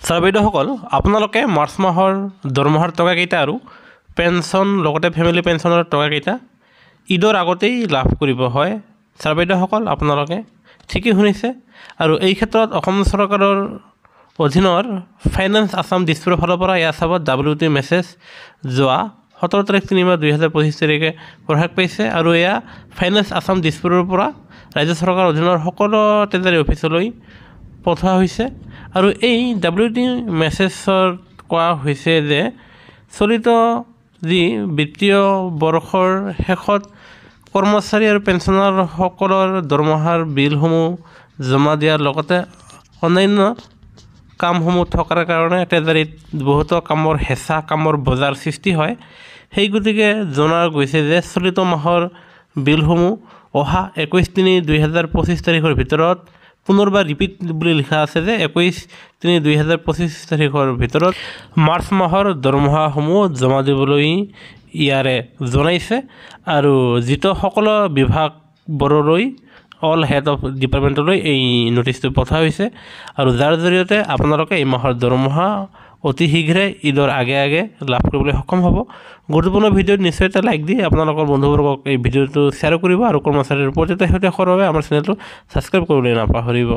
Sir বাইদেউসকল আপোনালোকে March মাহৰ দৰমহাৰ টকাকেইটা আৰু পেঞ্চন লগতে ফেমিলি পেঞ্চনৰ টকাকেইটা ঈদৰ আগতেই লাভ কৰিব হয়। ছাৰ বাইদেউসকল আপোনালোকে ঠিকেই শুনিছে। আৰু এই ক্ষেত্ৰত অসম চৰকাৰৰ অধীনৰ ফাইনেন্স আছাম দিছপুৰৰ ফালৰ পৰা এয়া চাব WT মেছেজ যোৱা 17 তাৰিখ 3 মাহ 2025 তাৰিখে প্ৰকাশ পাইছে। আৰু এয়া ফাইনেন্স আছাম দিছপুৰৰ পৰা ৰাজ্য চৰকাৰৰ অধীনৰ সকলো ট্ৰেজাৰী অফিচলৈ পঠোৱা হৈছে। আৰু এই WT মেছেজত কোৱা হৈছে যে চলিত যি বিত্তীয় বৰ্ষৰ শেষত কৰ্মচাৰী আৰু পেঞ্চনাৰসকলৰ দৰমহাৰ বিলসমূহ জমা দিয়াৰ লগতে অন্যান্য কামসমূহ থকাৰ কাৰণে ট্ৰেজাৰীত বহুতো কামৰ হেঁচা কামৰ বজাৰ সৃষ্টি হয়। সেই গতিকে জনা গৈছে যে চলিত মাহৰ বিলসমূহ অহা 21/3/2025 তাৰিখৰ ভিতৰত পুনৰবাৰ ৰিপিট বুলি লিখা আছে যে 21/3/2025 তাৰিখৰ ভিতৰত মাৰ্চ মাহৰ দৰমহাসমূহ জমা দিবলৈ ইয়াৰে জনাইছে। আৰু যিটো সকলো বিভাগবোৰলৈ অল হেড অফ ডিপাৰ্টমেণ্টলৈ এই নটিচটো পঠোৱা হৈছে। আৰু যাৰ জৰিয়তে আপোনালোকে এই মাহৰ দৰমহা অতি শীঘ্ৰে ঈদৰ আগে আগে লাভ কৰিবলৈ সক্ষম হ'ব। গুৰুত্বপূৰ্ণ ভিডিঅ'ত নিশ্চয় এটা লাইক দি আপোনালোকৰ বন্ধুবৰ্গক এই ভিডিঅ'টো শ্বেয়াৰ কৰিব আৰু কৰ্মচাৰীৰ প্ৰতিটো শেহতীয়া খবৰৰ বাবে আমাৰ চেনেলটো ছাবস্ক্ৰাইব কৰিবলৈ নাপাহৰিব।